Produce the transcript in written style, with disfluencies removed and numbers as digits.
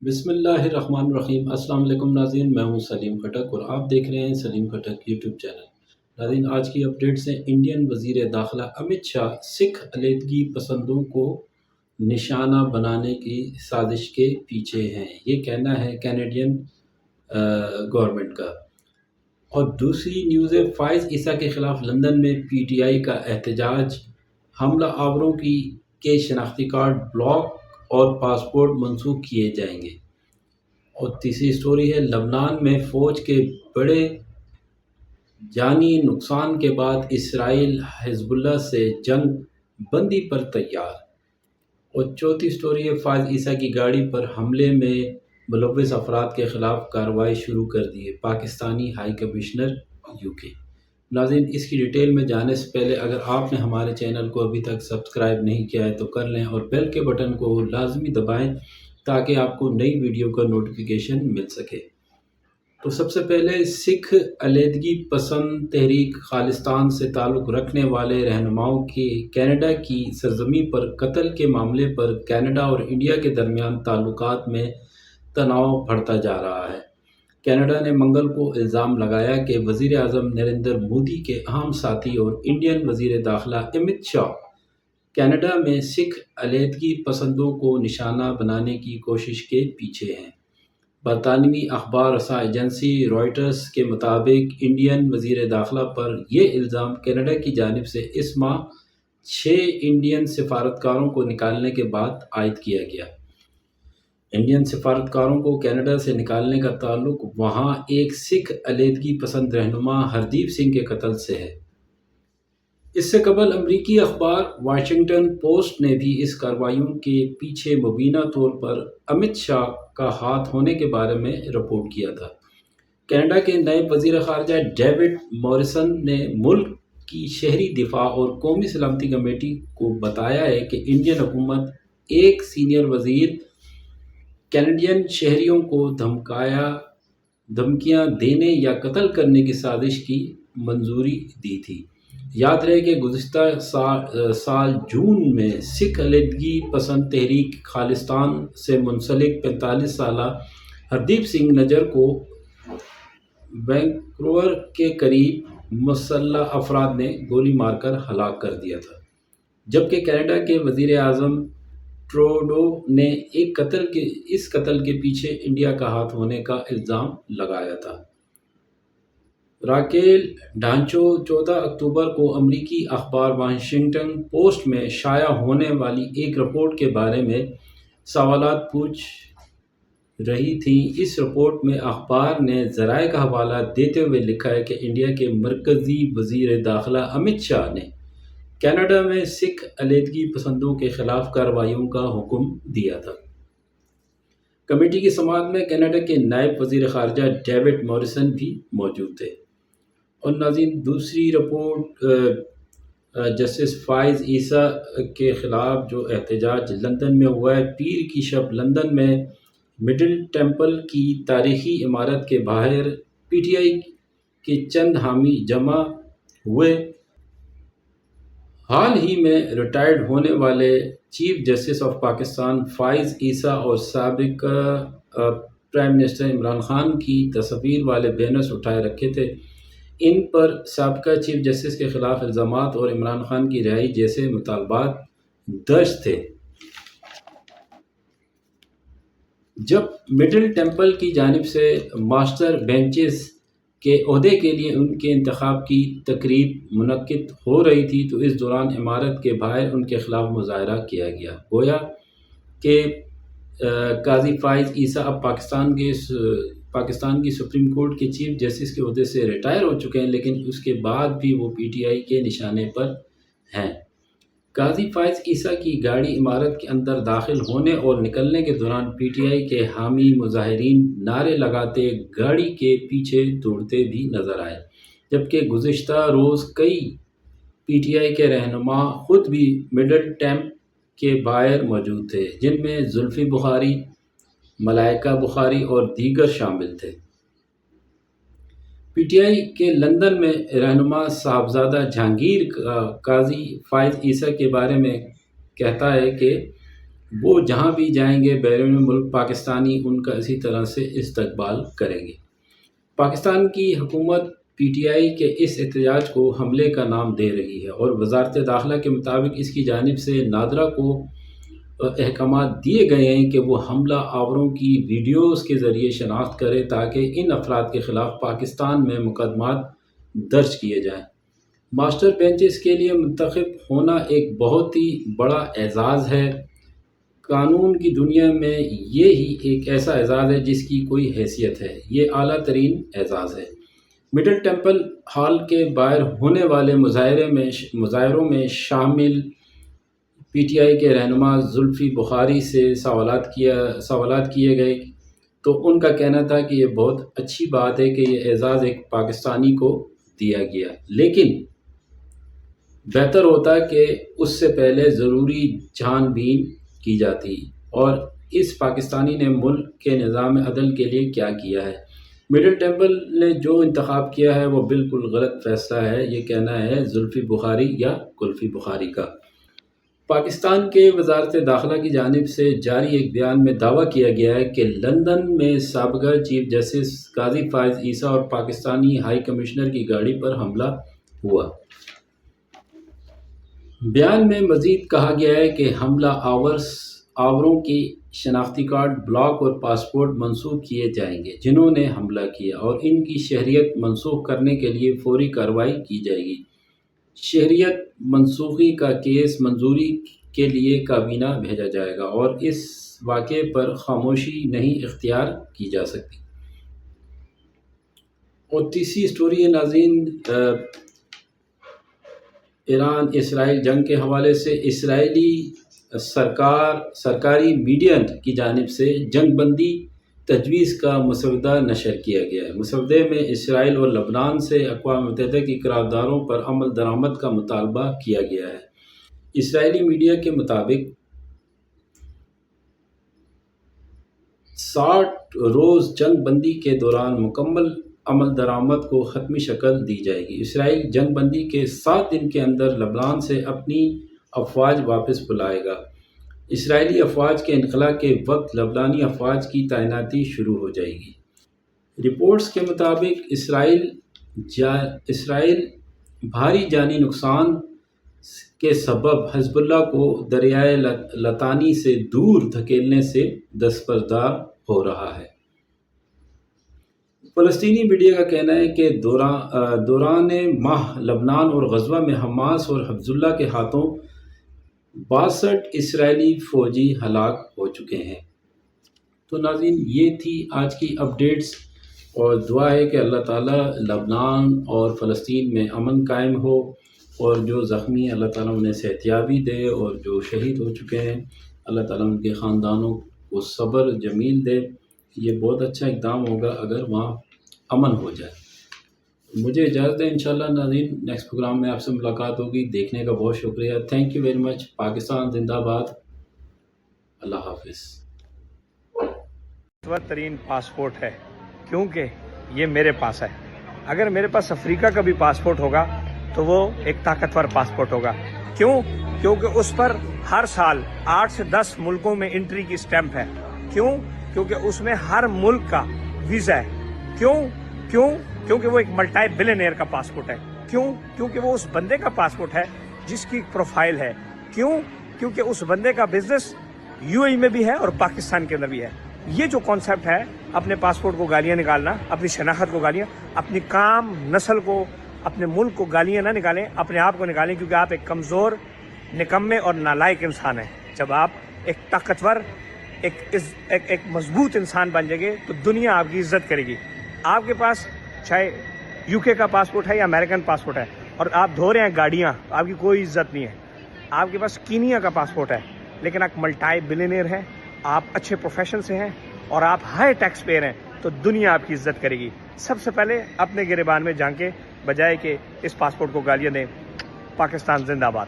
بسم اللہ الرحمن الرحیم۔ السلام علیکم ناظرین، میں ہوں سلیم خٹک اور آپ دیکھ رہے ہیں سلیم خٹک یوٹیوب چینل۔ ناظرین، آج کی اپڈیٹس ہیں۔ انڈین وزیر داخلہ امت شاہ سکھ علیحدگی پسندوں کو نشانہ بنانے کی سازش کے پیچھے ہیں، یہ کہنا ہے کینیڈین گورنمنٹ کا۔ اور دوسری نیوز ہے، فائز عیسیٰ کے خلاف لندن میں پی ٹی آئی کا احتجاج، حملہ آوروں کے شناختی کارڈ بلاک اور پاسپورٹ منسوخ کیے جائیں گے۔ اور تیسری سٹوری ہے، لبنان میں فوج کے بڑے جانی نقصان کے بعد اسرائیل حزب اللہ سے جنگ بندی پر تیار۔ اور چوتھی سٹوری ہے، فائز عیسیٰ کی گاڑی پر حملے میں ملوث افراد کے خلاف کارروائی شروع کر دی ہے پاکستانی ہائی کمشنر یو کے۔ ناظرین، اس کی ڈیٹیل میں جانے سے پہلے اگر آپ نے ہمارے چینل کو ابھی تک سبسکرائب نہیں کیا ہے تو کر لیں اور بیل کے بٹن کو لازمی دبائیں تاکہ آپ کو نئی ویڈیو کا نوٹیفیکیشن مل سکے۔ تو سب سے پہلے، سکھ علیحدگی پسند تحریک خالصتان سے تعلق رکھنے والے رہنماؤں کے کینیڈا کی سرزمین پر قتل کے معاملے پر کینیڈا اور انڈیا کے درمیان تعلقات میں تناؤ بڑھتا جا رہا ہے۔ کینیڈا نے منگل کو الزام لگایا کہ وزیر اعظم نریندر مودی کے اہم ساتھی اور انڈین وزیر داخلہ امت شاہ کینیڈا میں سکھ علیحدگی پسندوں کو نشانہ بنانے کی کوشش کے پیچھے ہیں۔ برطانوی اخبار رساں ایجنسی رائٹرز کے مطابق انڈین وزیر داخلہ پر یہ الزام کینیڈا کی جانب سے اس ماہ 6 انڈین سفارتکاروں کو نکالنے کے بعد عائد کیا گیا۔ انڈین سفارتکاروں کو کینیڈا سے نکالنے کا تعلق وہاں ایک سکھ علیحدگی پسند رہنما ہردیپ سنگھ کے قتل سے ہے۔ اس سے قبل امریکی اخبار واشنگٹن پوسٹ نے بھی اس کارروائیوں کے پیچھے مبینہ طور پر امت شاہ کا ہاتھ ہونے کے بارے میں رپورٹ کیا تھا۔ کینیڈا کے نائب وزیر خارجہ ڈیوڈ موریسن نے ملک کی شہری دفاع اور قومی سلامتی کمیٹی کو بتایا ہے کہ انڈین حکومت ایک سینئر وزیر کینیڈین شہریوں کو دھمکیاں دینے یا قتل کرنے کی سازش کی منظوری دی تھی۔ یاد رہے کہ گزشتہ سال جون میں سکھ علیحدگی پسند تحریک خالصتان سے منسلک 45 سالہ ہردیپ سنگھ نجر کو وینکوور کے قریب مسلح افراد نے گولی مار کر ہلاک کر دیا تھا، جبکہ کینیڈا کے وزیر اعظم ٹروڈو نے اس قتل کے پیچھے انڈیا کا ہاتھ ہونے کا الزام لگایا تھا۔ راکیل ڈھانچو 14 اکتوبر کو امریکی اخبار واشنگٹن پوسٹ میں شائع ہونے والی ایک رپورٹ کے بارے میں سوالات پوچھ رہی تھیں۔ اس رپورٹ میں اخبار نے ذرائع کا حوالہ دیتے ہوئے لکھا ہے کہ انڈیا کے مرکزی وزیر داخلہ امت شاہ نے کینیڈا میں سکھ علیحدگی پسندوں کے خلاف کارروائیوں کا حکم دیا تھا۔ کمیٹی کی سماعت میں کینیڈا کے نائب وزیر خارجہ ڈیوڈ موریسن بھی موجود تھے۔ اور ناظرین، دوسری رپورٹ، جسٹس فائز عیسیٰ کے خلاف جو احتجاج لندن میں ہوا ہے، پیر کی شب لندن میں مڈل ٹیمپل کی تاریخی عمارت کے باہر پی ٹی آئی کے چند حامی جمع ہوئے۔ حال ہی میں ریٹائرڈ ہونے والے چیف جسٹس آف پاکستان فائز عیسیٰ اور سابق پرائم منسٹر عمران خان کی تصاویر والے بینرز اٹھائے رکھے تھے۔ ان پر سابقہ چیف جسٹس کے خلاف الزامات اور عمران خان کی رہائی جیسے مطالبات درج تھے۔ جب مڈل ٹیمپل کی جانب سے ماسٹر بینچز کے عہدے کے لیے ان کے انتخاب کی تقریب منعقد ہو رہی تھی تو اس دوران عمارت کے باہر ان کے خلاف مظاہرہ کیا گیا۔ گویا کہ قاضی فائز عیسیٰ اب پاکستان کی سپریم کورٹ کے چیف جسٹس کے عہدے سے ریٹائر ہو چکے ہیں، لیکن اس کے بعد بھی وہ پی ٹی آئی کے نشانے پر ہیں۔ قاضی فائز عیسیٰ کی گاڑی عمارت کے اندر داخل ہونے اور نکلنے کے دوران پی ٹی آئی کے حامی مظاہرین نعرے لگاتے گاڑی کے پیچھے دوڑتے بھی نظر آئے، جبکہ گزشتہ روز کئی پی ٹی آئی کے رہنما خود بھی مڈل ٹیمپ کے باہر موجود تھے، جن میں زلفی بخاری، ملائکہ بخاری اور دیگر شامل تھے۔ پی ٹی آئی کے لندن میں رہنما صاحبزادہ جہانگیر قاضی فائز عیسیٰ کے بارے میں کہتا ہے کہ وہ جہاں بھی جائیں گے بیرون ملک پاکستانی ان کا اسی طرح سے استقبال کریں گے۔ پاکستان کی حکومت پی ٹی آئی کے اس احتجاج کو حملے کا نام دے رہی ہے اور وزارت داخلہ کے مطابق اس کی جانب سے نادرا کو احکامات دیے گئے ہیں کہ وہ حملہ آوروں کی ویڈیوز کے ذریعے شناخت کرے تاکہ ان افراد کے خلاف پاکستان میں مقدمات درج کیے جائیں۔ ماسٹر بینچز کے لیے منتخب ہونا ایک بہت ہی بڑا اعزاز ہے۔ قانون کی دنیا میں یہ ہی ایک ایسا اعزاز ہے جس کی کوئی حیثیت ہے۔ یہ اعلیٰ ترین اعزاز ہے۔ مڈل ٹیمپل ہال کے باہر ہونے والے مظاہروں میں شامل پی ٹی آئی کے رہنما زلفی بخاری سے سوالات کیے گئے تو ان کا کہنا تھا کہ یہ بہت اچھی بات ہے کہ یہ اعزاز ایک پاکستانی کو دیا گیا، لیکن بہتر ہوتا کہ اس سے پہلے ضروری جان بین کی جاتی۔ اور اس پاکستانی نے ملک کے نظام عدل کے لیے کیا کیا ہے؟ مڈل ٹیمپل نے جو انتخاب کیا ہے وہ بالکل غلط فیصلہ ہے، یہ کہنا ہے زلفی بخاری یا کلفی بخاری کا۔ پاکستان کے وزارت داخلہ کی جانب سے جاری ایک بیان میں دعویٰ کیا گیا ہے کہ لندن میں سابقہ چیف جسٹس قاضی فائز عیسیٰ اور پاکستانی ہائی کمشنر کی گاڑی پر حملہ ہوا۔ بیان میں مزید کہا گیا ہے کہ حملہ آوروں کی شناختی کارڈ، بلاک اور پاسپورٹ منسوخ کیے جائیں گے جنہوں نے حملہ کیا، اور ان کی شہریت منسوخ کرنے کے لیے فوری کارروائی کی جائے گی۔ شہریت منسوخی کا کیس منظوری کے لیے کابینہ بھیجا جائے گا اور اس واقعے پر خاموشی نہیں اختیار کی جا سکتی۔ اور تیسری سٹوری ہے ناظرین، ایران اسرائیل جنگ کے حوالے سے اسرائیلی سرکاری میڈیا کی جانب سے جنگ بندی تجویز کا مسودہ نشر کیا گیا ہے۔ مسودے میں اسرائیل اور لبنان سے اقوام متحدہ کی قراردادوں پر عمل درآمد کا مطالبہ کیا گیا ہے۔ اسرائیلی میڈیا کے مطابق 60 روز جنگ بندی کے دوران مکمل عمل درآمد کو حتمی شکل دی جائے گی۔ اسرائیل جنگ بندی کے 7 دن کے اندر لبنان سے اپنی افواج واپس بلائے گا۔ اسرائیلی افواج کے انخلاء کے وقت لبنانی افواج کی تعیناتی شروع ہو جائے گی۔ رپورٹس کے مطابق اسرائیل بھاری جانی نقصان کے سبب حزب اللہ کو دریائے لطانی سے دور دھکیلنے سے دستبردار ہو رہا ہے۔ فلسطینی میڈیا کا کہنا ہے کہ دوران ماہ لبنان اور غزہ میں حماس اور حزب اللہ کے ہاتھوں 62 اسرائیلی فوجی ہلاک ہو چکے ہیں۔ تو ناظرین یہ تھی آج کی اپڈیٹس، اور دعا ہے کہ اللہ تعالیٰ لبنان اور فلسطین میں امن قائم ہو، اور جو زخمی اللہ تعالیٰ انہیں صحتیابی دے، اور جو شہید ہو چکے ہیں اللہ تعالیٰ ان کے خاندانوں کو صبر جمیل دے۔ یہ بہت اچھا اقدام ہوگا اگر وہاں امن ہو جائے۔ مجھے اجازت ہے انشاءاللہ ناظرین، نیکسٹ پروگرام میں آپ سے ملاقات ہوگی۔ دیکھنے کا بہت شکریہ، thank you very much. Pakistan زندہ باد، اللہ حافظ۔ ترین پاسپورٹ ہے کیونکہ یہ میرے پاس ہے۔ اگر میرے پاس افریقہ کا بھی پاسپورٹ ہوگا تو وہ ایک طاقتور پاسپورٹ ہوگا۔ کیوں؟ کیونکہ اس پر ہر سال 8 سے 10 ملکوں میں انٹری کی سٹیمپ ہے۔ کیوں؟ کیونکہ اس میں ہر ملک کا ویزا ہے۔ کیونکہ وہ ایک ملٹی بلینئر کا پاسپورٹ ہے۔ کیونکہ وہ اس بندے کا پاسپورٹ ہے جس کی پروفائل ہے۔ کیونکہ اس بندے کا بزنس یو اے میں بھی ہے اور پاکستان کے اندر بھی ہے۔ یہ جو کانسیپٹ ہے، اپنے پاسپورٹ کو گالیاں نکالنا، اپنی شناخت کو گالیاں، اپنی کام نسل کو، اپنے ملک کو گالیاں نہ نکالیں، اپنے آپ کو نکالیں، کیونکہ آپ ایک کمزور، نکمے اور نالائق انسان ہیں۔ جب آپ ایک طاقتور، ایک مضبوط انسان بن جائیں گے تو دنیا آپ کی عزت کرے گی۔ آپ کے پاس چاہے یو کے کا پاسپورٹ ہے یا امریکن پاسپورٹ ہے اور آپ دھو رہے ہیں گاڑیاں، آپ کی کوئی عزت نہیں ہے۔ آپ کے پاس کینیا کا پاسپورٹ ہے لیکن آپ ملٹی بلینئر ہیں، آپ اچھے پروفیشن سے ہیں اور آپ ہائی ٹیکس پیئر ہیں، تو دنیا آپ کی عزت کرے گی۔ سب سے پہلے اپنے گریبان میں جھانکیں، بجائے کہ اس پاسپورٹ کو گالیاں دیں۔ پاکستان زندہ باد۔